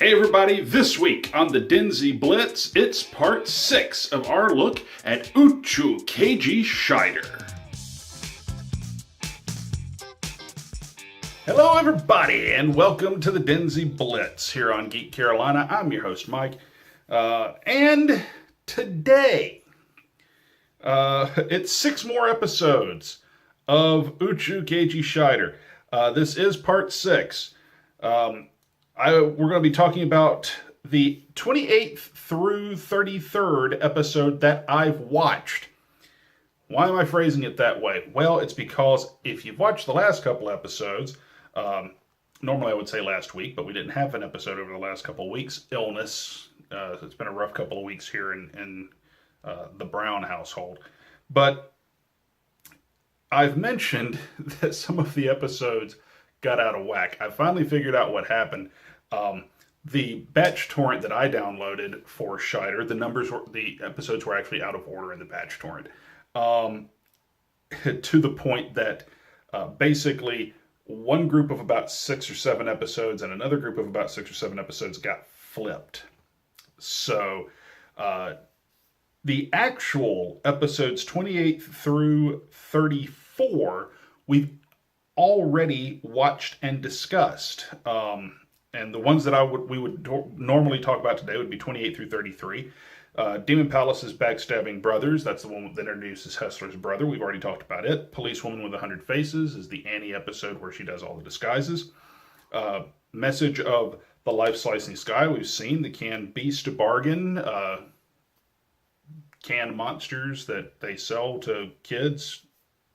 Hey everybody, this week on the DenziBlitz, it's part 6 of our look at Uchuu Keiji Shaider. Hello everybody, and welcome to the DenziBlitz here on Geek Carolina. I'm your host Mike, and today, it's 6 more episodes of Uchuu Keiji Shaider. This is part 6. We're going to be talking about the 28th through 33rd episode that I've watched. Why am I phrasing it that way? Well, it's because if you've watched the last couple episodes, normally I would say last week, but we didn't have an episode over the last couple of weeks. Illness. It's been a rough couple of weeks here in the Brown household. But I've mentioned that some of the episodes got out of whack. I finally figured out what happened. The batch torrent that I downloaded for Shaider, the episodes were actually out of order in the batch torrent. To the point that basically one group of about 6 or 7 episodes and another group of about 6 or 7 episodes got flipped. So the actual episodes 28 through 34, we've already watched and discussed. And the ones that we would normally talk about today would be 28 through 33. Demon Palace's Backstabbing Brothers, that's the one that introduces Hessler's brother. We've already talked about it. Policewoman with 100 Faces is the Annie episode where she does all the disguises. Message of the Life Slicing Sky, we've seen. The Canned Beast Bargain, canned monsters that they sell to kids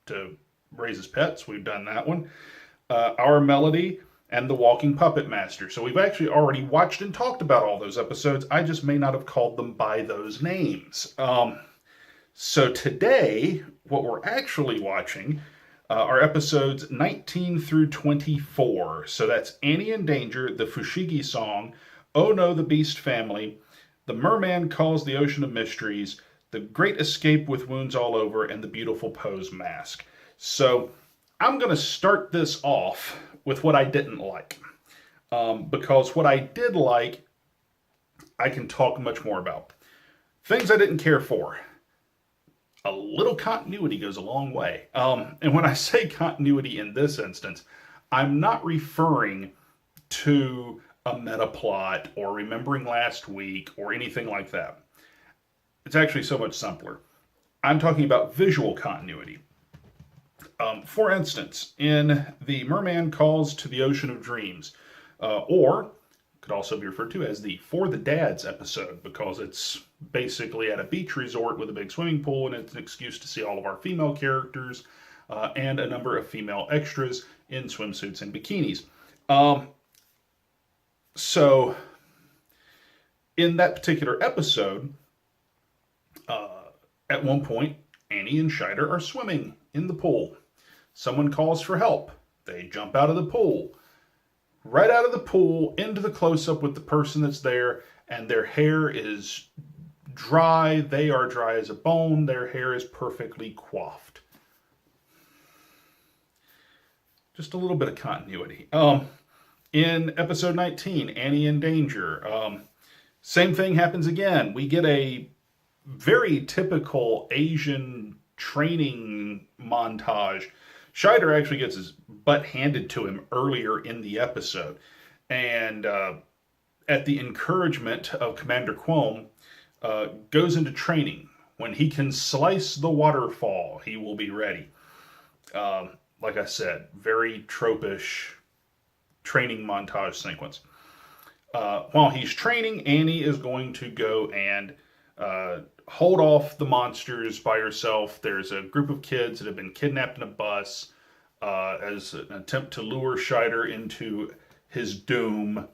to raise as pets. We've done that one. Our Melody and The Walking Puppet Master. So we've actually already watched and talked about all those episodes. I just may not have called them by those names. So today, what we're actually watching are episodes 19 through 24. So that's Annie in Danger, the Fushigi Song, Oh No, the Beast Family, The Merman Calls the Ocean of Mysteries, The Great Escape with Wounds All Over, and The Beautiful Pose Mask. So I'm going to start this off with what I didn't like. Because what I did like, I can talk much more about. Things I didn't care for. A little continuity goes a long way. And when I say continuity in this instance, I'm not referring to a meta plot or remembering last week or anything like that. It's actually so much simpler. I'm talking about visual continuity. For instance, in The Merman Calls to the Ocean of Dreams, or could also be referred to as the For the Dads episode, because it's basically at a beach resort with a big swimming pool, and it's an excuse to see all of our female characters and a number of female extras in swimsuits and bikinis. So, in that particular episode, at one point, Annie and Shaider are swimming in the pool. Someone calls for help. They jump out of the pool. Right out of the pool, into the close-up with the person that's there, and their hair is dry. They are dry as a bone. Their hair is perfectly coiffed. Just a little bit of continuity. In episode 19, Annie in Danger, same thing happens again. We get a very typical Asian training montage. Shaider actually gets his butt handed to him earlier in the episode. And at the encouragement of Commander Quom, goes into training. When he can slice the waterfall, he will be ready. Like I said, very tropish training montage sequence. While he's training, Annie is going to go and hold off the monsters by herself. There's a group of kids that have been kidnapped in a bus as an attempt to lure Shaider into his doom.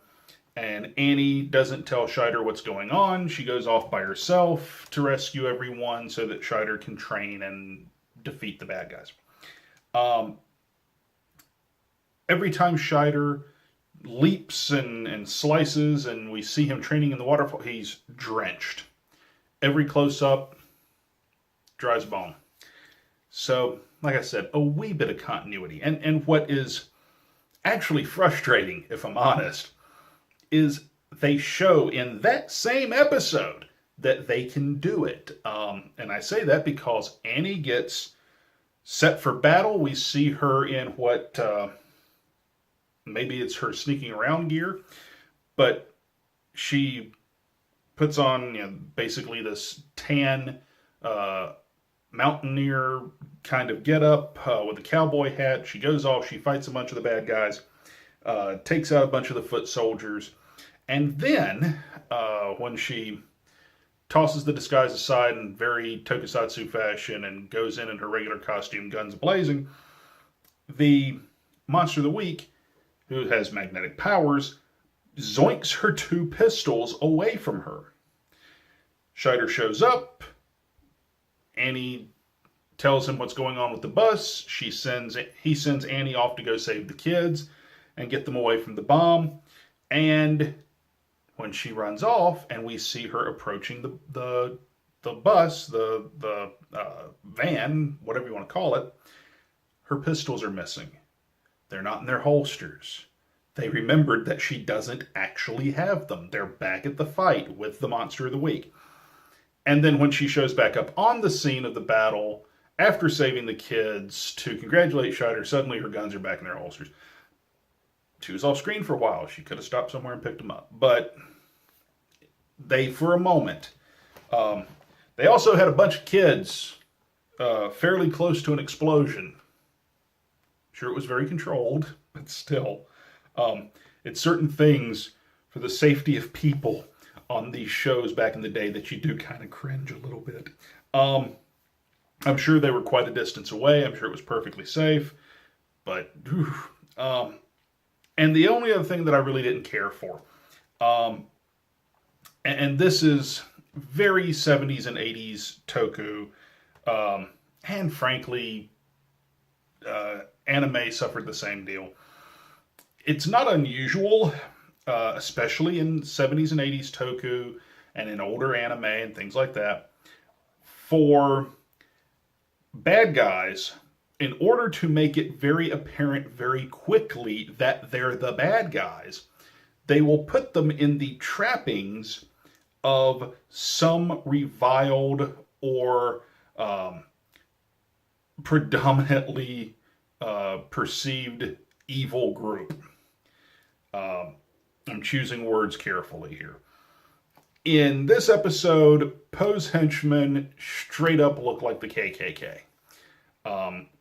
And Annie doesn't tell Shaider what's going on. She goes off by herself to rescue everyone so that Shaider can train and defeat the bad guys. Every time Shaider leaps and slices and we see him training in the waterfall, he's drenched. Every close-up, dry as a bone. So, like I said, a wee bit of continuity. And what is actually frustrating, if I'm honest, is they show in that same episode that they can do it. And I say that because Annie gets set for battle. We see her in what maybe it's her sneaking around gear, but she puts on basically this tan mountaineer kind of getup with a cowboy hat. She goes off, she fights a bunch of the bad guys, takes out a bunch of the foot soldiers, and then when she tosses the disguise aside in very tokusatsu fashion and goes in her regular costume, guns blazing, the monster of the week, who has magnetic powers, zoinks her 2 pistols away from her. Shaider shows up. Annie tells him what's going on with the bus. He sends Annie off to go save the kids and get them away from the bomb. And when she runs off and we see her approaching the bus, the van, whatever you want to call it, her pistols are missing. They're not in their holsters. They remembered that she doesn't actually have them. They're back at the fight with the monster of the week. And then when she shows back up on the scene of the battle, after saving the kids, to congratulate Shaider, suddenly her guns are back in their holsters. She was off screen for a while. She could have stopped somewhere and picked them up. But they, for a moment, they also had a bunch of kids fairly close to an explosion. Sure, it was very controlled, but still. It's certain things for the safety of people on these shows back in the day that you do kind of cringe a little bit. I'm sure they were quite a distance away. I'm sure it was perfectly safe. But, and the only other thing that I really didn't care for, and this is very 70s and 80s toku, and frankly, anime suffered the same deal. It's not unusual, especially in 70s and 80s toku and in older anime and things like that, for bad guys, in order to make it very apparent very quickly that they're the bad guys, they will put them in the trappings of some reviled or predominantly perceived evil group. I'm choosing words carefully here. In this episode, Poe's henchmen straight up look like the KKK.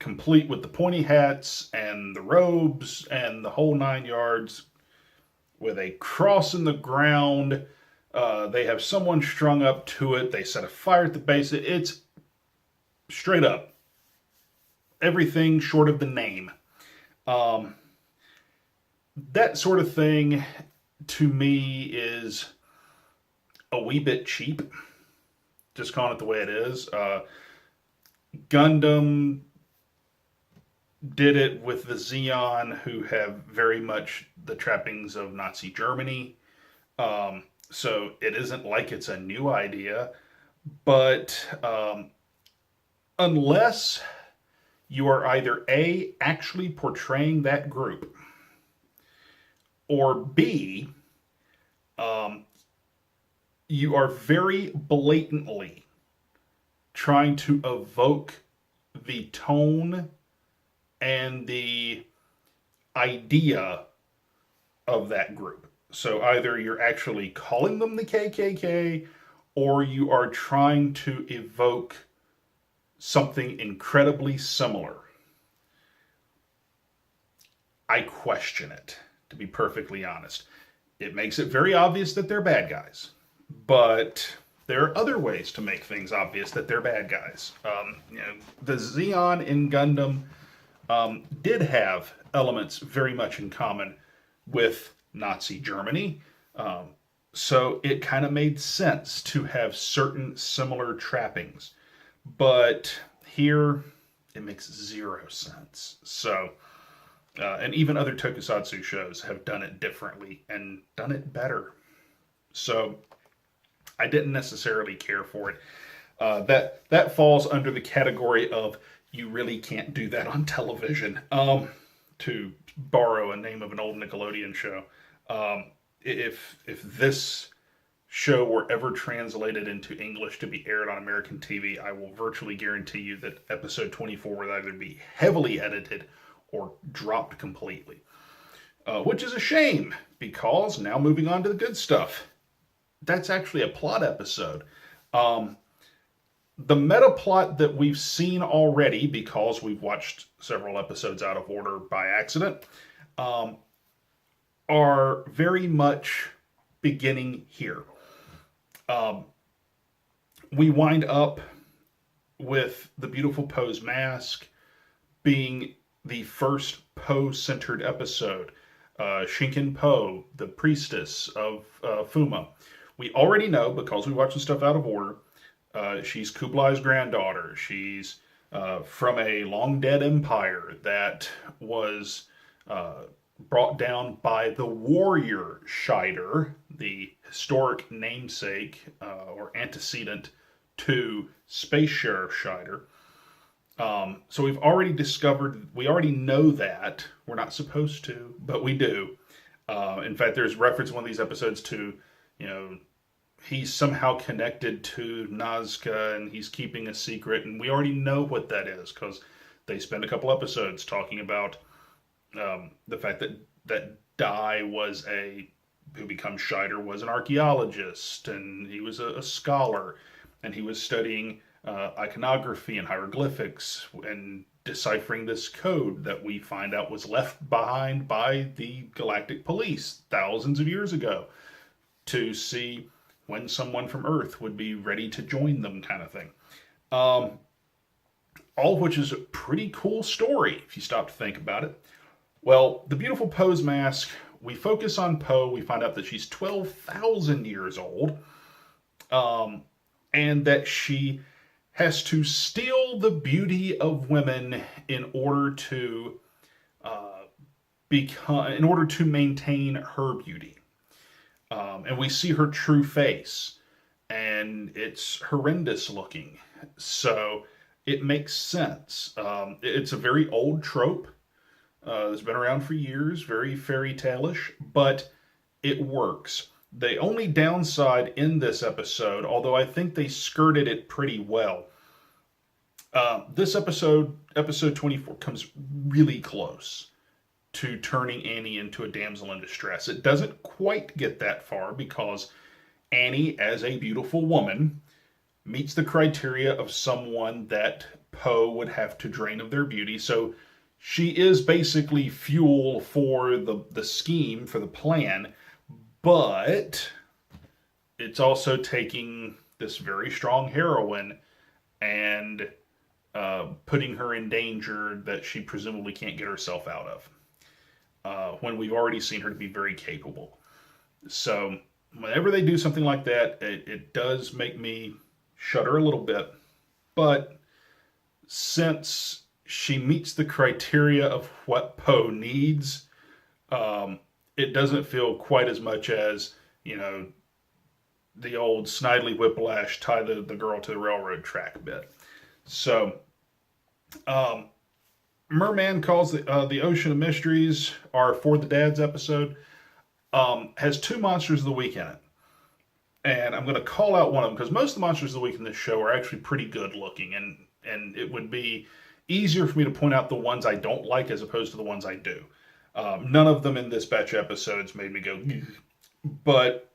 Complete with the pointy hats and the robes and the whole 9 yards, with a cross in the ground. They have someone strung up to it. They set a fire at the base. It's straight up everything short of the name. That sort of thing, to me, is a wee bit cheap. Just calling it the way it is. Gundam did it with the Zeon, who have very much the trappings of Nazi Germany. So it isn't like it's a new idea. But unless you are either A, actually portraying that group, or B, you are very blatantly trying to evoke the tone and the idea of that group. So either you're actually calling them the KKK, or you are trying to evoke something incredibly similar. I question it, to be perfectly honest. It makes it very obvious that they're bad guys, but there are other ways to make things obvious that they're bad guys. The Zeon in Gundam did have elements very much in common with Nazi Germany, so it kind of made sense to have certain similar trappings. But here, it makes zero sense. So, and even other tokusatsu shows have done it differently and done it better. So, I didn't necessarily care for it. That falls under the category of you really can't do that on television, to borrow a name of an old Nickelodeon show. if this show were ever translated into English to be aired on American TV, I will virtually guarantee you that episode 24 would either be heavily edited or dropped completely. Which is a shame, because now moving on to the good stuff. That's actually a plot episode. The meta plot that we've seen already, because we've watched several episodes out of order by accident, are very much beginning here. We wind up with the beautiful Poe's mask being the first Poe-centered episode. Shinken Poe, the priestess of Fuma. We already know, because we watched the stuff out of order, she's Kublai's granddaughter. She's from a long-dead empire that was brought down by the warrior Shaider, the historic namesake or antecedent to Space Sheriff Shaider. So we've already discovered, we already know that. We're not supposed to, but we do. In fact, there's reference in one of these episodes to, he's somehow connected to Nazca and he's keeping a secret, and we already know what that is because they spend a couple episodes talking about the fact that Dai who becomes Shaider, was an archaeologist, and he was a scholar, and he was studying iconography and hieroglyphics and deciphering this code that we find out was left behind by the Galactic Police thousands of years ago to see when someone from Earth would be ready to join them, kind of thing. All of which is a pretty cool story if you stop to think about it. Well, the beautiful Poe's mask, we focus on Poe. We find out that she's 12,000 years old, and that she has to steal the beauty of women in order to maintain her beauty. And we see her true face, and it's horrendous looking. So it makes sense. It's a very old trope. It's been around for years, very fairy tale-ish, but it works. The only downside in this episode, although I think they skirted it pretty well, this episode 24, comes really close to turning Annie into a damsel in distress. It doesn't quite get that far because Annie, as a beautiful woman, meets the criteria of someone that Poe would have to drain of their beauty. So she is basically fuel for the scheme, for the plan, but it's also taking this very strong heroine and putting her in danger that she presumably can't get herself out of, when we've already seen her to be very capable. So whenever they do something like that, it does make me shudder a little bit, but since she meets the criteria of what Poe needs, it doesn't feel quite as much as, the old Snidely Whiplash, tie the girl to the railroad track bit. So, Merman calls the Ocean of Mysteries, our For the Dads episode, has 2 Monsters of the Week in it. And I'm going to call out one of them, because most of the Monsters of the Week in this show are actually pretty good looking, and it would be easier for me to point out the ones I don't like as opposed to the ones I do. None of them in this batch of episodes made me go, but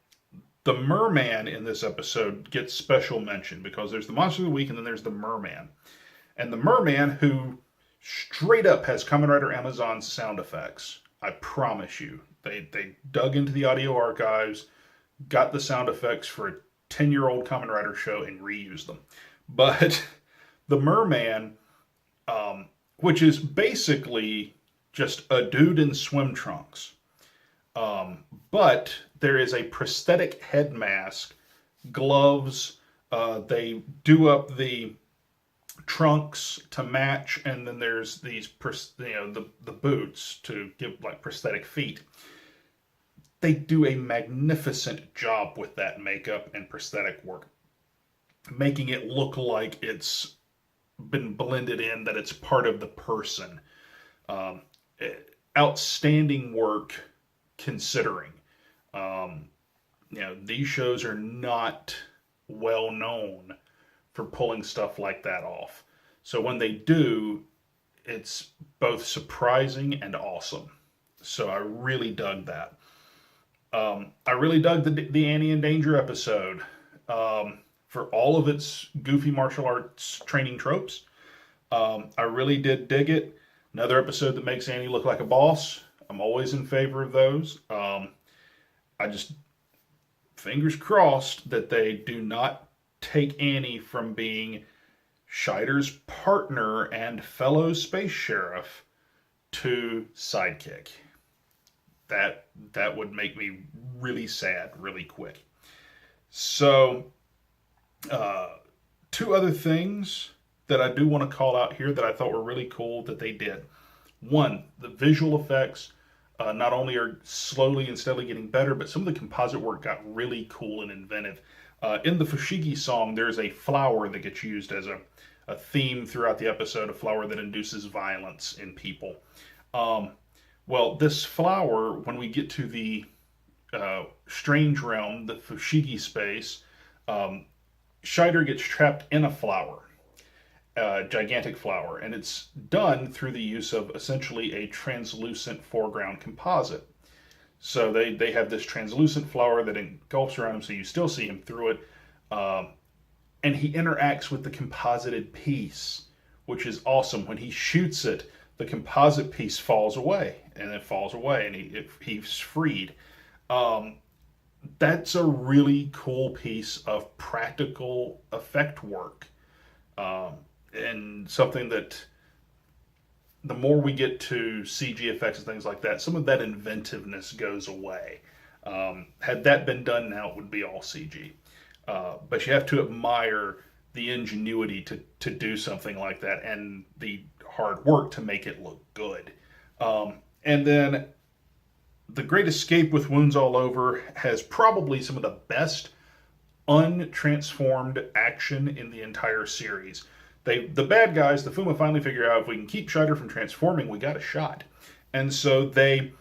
the Merman in this episode gets special mention because there's the Monster of the Week and then there's the Merman. And the Merman, who straight up has Kamen Rider Amazon's sound effects. I promise you. They dug into the audio archives, got the sound effects for a 10-year-old Kamen Rider show and reused them. But the Merman, which is basically just a dude in swim trunks. But there is a prosthetic head mask, gloves, they do up the trunks to match, and then there's these, the boots to give like prosthetic feet. They do a magnificent job with that makeup and prosthetic work, making it look like it's been blended in, that it's part of the person. Outstanding work considering. These shows are not well known for pulling stuff like that off. So when they do, it's both surprising and awesome. So I really dug that. I really dug the Annie in Danger episode for all of its goofy martial arts training tropes. I really did dig it. Another episode that makes Annie look like a boss. I'm always in favor of those. I just, fingers crossed that they do not take Annie from being Scheider's partner and fellow space sheriff to sidekick. That would make me really sad really quick. So, two other things that I do want to call out here that I thought were really cool that they did. One, the visual effects not only are slowly and steadily getting better, but some of the composite work got really cool and inventive. In the Fushigi song, there's a flower that gets used as a theme throughout the episode, a flower that induces violence in people. Well, this flower, when we get to the strange realm, the Fushigi space, Shaider gets trapped in a flower, a gigantic flower, and it's done through the use of essentially a translucent foreground composite. So they have this translucent flower that engulfs around him, so you still see him through it, and he interacts with the composited piece, which is awesome. When he shoots it, the composite piece falls away, and it falls away, and he's freed. That's a really cool piece of practical effect work, and something that the more we get to CG effects and things like that, some of that inventiveness goes away. Had that been done now, it would be all CG. But you have to admire the ingenuity to do something like that and the hard work to make it look good. And then The Great Escape with Wounds All Over has probably some of the best untransformed action in the entire series. The bad guys, the Fuma, finally figure out if we can keep Shaider from transforming, we got a shot. And so they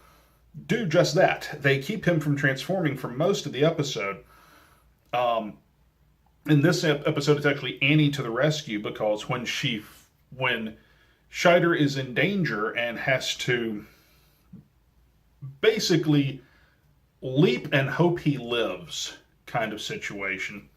do just that. They keep him from transforming for most of the episode. In this episode, it's actually Annie to the rescue, because when Shaider is in danger and has to basically leap and hope he lives kind of situation,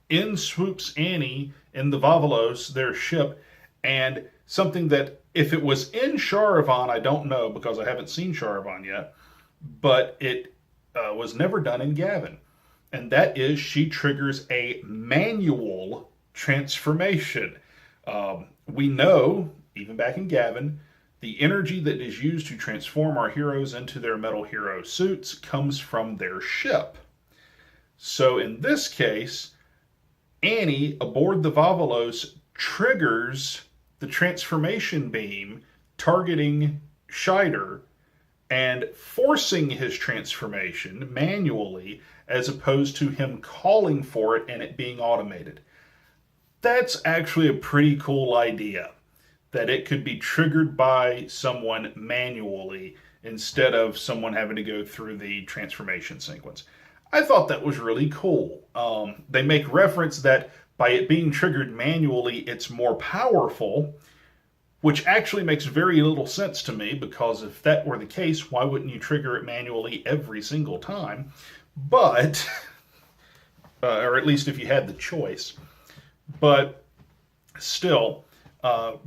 in swoops Annie in the Vavalos, their ship, and something that, if it was in Charavan, I don't know because I haven't seen Charavan yet, but it was never done in Gavin. And that is, she triggers a manual transformation. We know, even back in Gavin, the energy that is used to transform our heroes into their metal hero suits comes from their ship. So in this case, Annie, aboard the Vavalos, triggers the transformation beam targeting Shaider and forcing his transformation manually, as opposed to him calling for it and it being automated. That's actually a pretty cool idea, that it could be triggered by someone manually instead of someone having to go through the transformation sequence. I thought that was really cool. They make reference that by it being triggered manually, it's more powerful, which actually makes very little sense to me, because if that were the case, why wouldn't you trigger it manually every single time? But, or at least if you had the choice. But still,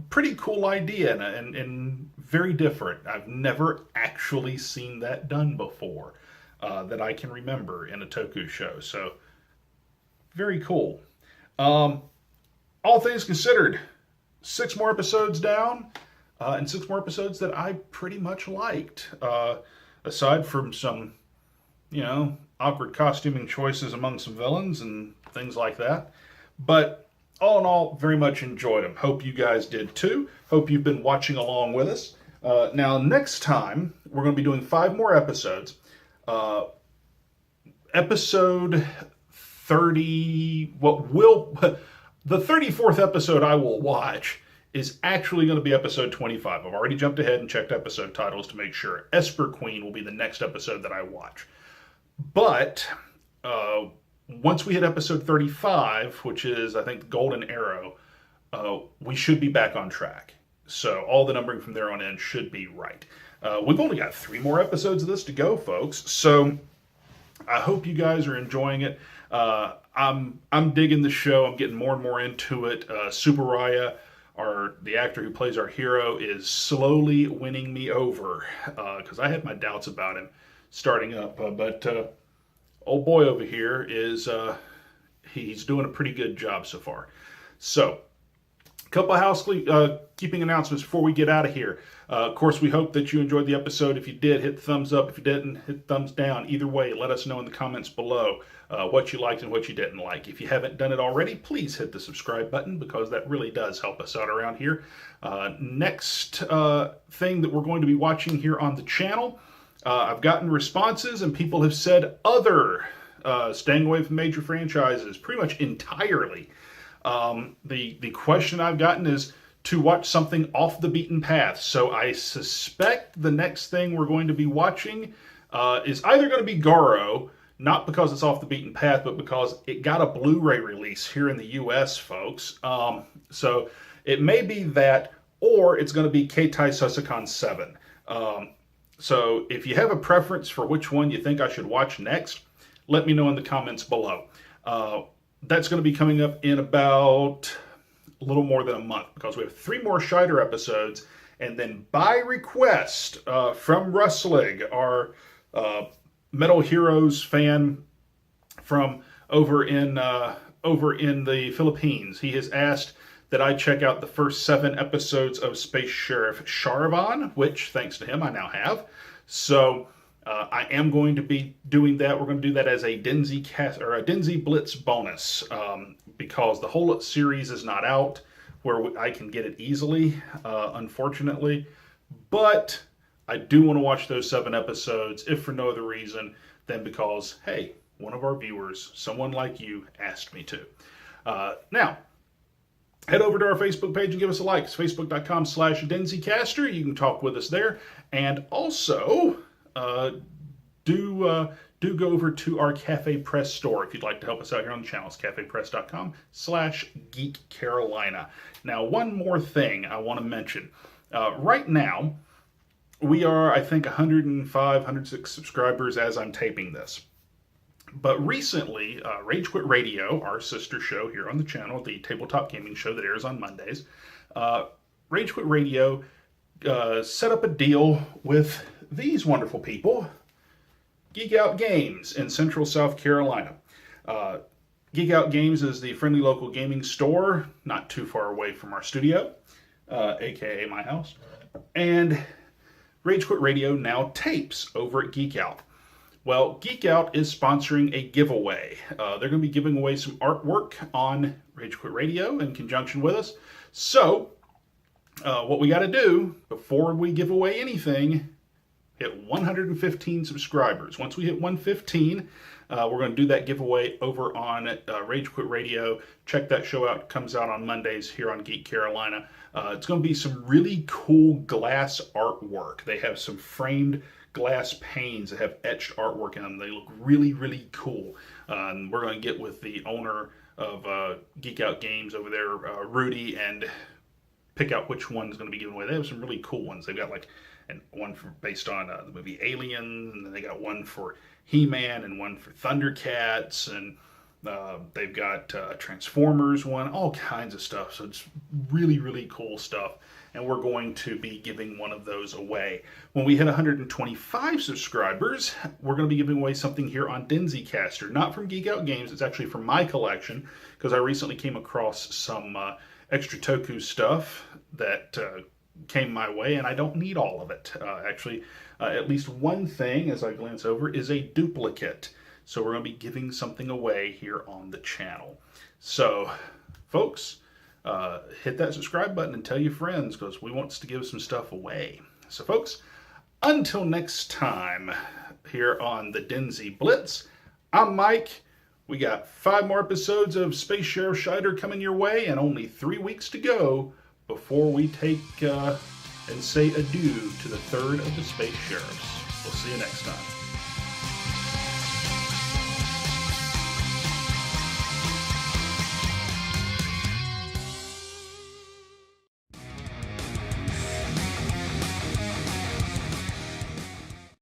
pretty cool idea and very different. I've never actually seen that done before that I can remember in a Toku show. So, very cool. All things considered, 6 more episodes down, and 6 more episodes that I pretty much liked. Aside from some, awkward costuming choices among some villains and things like that. But all in all, very much enjoyed them. Hope you guys did too. Hope you've been watching along with us. Now, next time, we're going to be doing 5 more episodes. Episode 30, the 34th episode I will watch is actually going to be episode 25. I've already jumped ahead and checked episode titles to make sure. Esper Queen will be the next episode that I watch. But once we hit episode 35, which is, I think, Golden Arrow, we should be back on track. So all the numbering from there on in should be right. We've only got 3 more episodes of this to go, folks. So I hope you guys are enjoying it. I'm digging the show. I'm getting more and more into it. Subaraya, the actor who plays our hero, is slowly winning me over because I had my doubts about him starting up. But old boy over here he's doing a pretty good job so far. So, a couple of housekeeping announcements before we get out of here. Of course, we hope that you enjoyed the episode. If you did, hit the thumbs up. If you didn't, hit thumbs down. Either way, let us know in the comments below what you liked and what you didn't like. If you haven't done it already, please hit the subscribe button because that really does help us out around here. Next thing that we're going to be watching here on the channel, I've gotten responses and people have said staying away from major franchises pretty much entirely. The question I've gotten is to watch something off the beaten path. So I suspect the next thing we're going to be watching is either going to be Garo, not because it's off the beaten path, but because it got a Blu-ray release here in the US, folks. So it may be that, or it's going to be Keitai Susakan 7. So if you have a preference for which one you think I should watch next, let me know in the comments below. That's going to be coming up in about a little more than a month because we have 3 more Shaider episodes. And then by request from Rustling, our Metal Heroes fan from over in the Philippines, he has asked that I check out the first 7 episodes of Space Sheriff Charavan, which, thanks to him, I now have. So I am going to be doing that. We're going to do that as a DenziBlitz bonus because the whole series is not out where I can get it easily, unfortunately. But I do want to watch those 7 episodes, if for no other reason than because, hey, one of our viewers, someone like you, asked me to. Now, head over to our Facebook page and give us a like. It's facebook.com/DenziCaster. You can talk with us there. And also, do go over to our Cafe Press store if you'd like to help us out here on the channel. It's cafepress.com/GeekCarolina. Now, one more thing I want to mention. Right now, we are, I think, 105, 106 subscribers as I'm taping this. But recently, Rage Quit Radio, our sister show here on the channel, the tabletop gaming show that airs on Mondays, Rage Quit Radio set up a deal with these wonderful people, Geek Out Games in Central South Carolina. Geek Out Games is the friendly local gaming store, not too far away from our studio, aka my house. And Rage Quit Radio now tapes over at Geek Out. Well, Geek Out is sponsoring a giveaway. They're going to be giving away some artwork on Rage Quit Radio in conjunction with us. So, what we got to do before we give away anything, hit 115 subscribers. Once we hit 115, we're going to do that giveaway over on Rage Quit Radio. Check that show out. It comes out on Mondays here on Geek Carolina. It's going to be some really cool glass artwork. They have some framed glass panes that have etched artwork in them. They look really, really cool. And we're going to get with the owner of Geek Out Games over there, Rudy, and pick out which one's going to be given away. They have some really cool ones. They've got like one based on the movie Alien, and then they got one for He-Man and one for Thundercats, and they've got Transformers one, all kinds of stuff. So it's really, really cool stuff. And we're going to be giving one of those away. When we hit 125 subscribers, we're going to be giving away something here on DenziCaster. Not from Geek Out Games, it's actually from my collection, because I recently came across some extra Toku stuff that came my way, and I don't need all of it. Actually, at least one thing, as I glance over, is a duplicate. So we're going to be giving something away here on the channel. So, folks, hit that subscribe button and tell your friends, because we want to give some stuff away. So, folks, until next time here on the DenziBlitz, I'm Mike. We got 5 more episodes of Space Sheriff Shaider coming your way and only 3 weeks to go before we take and say adieu to the third of the Space Sheriffs. We'll see you next time.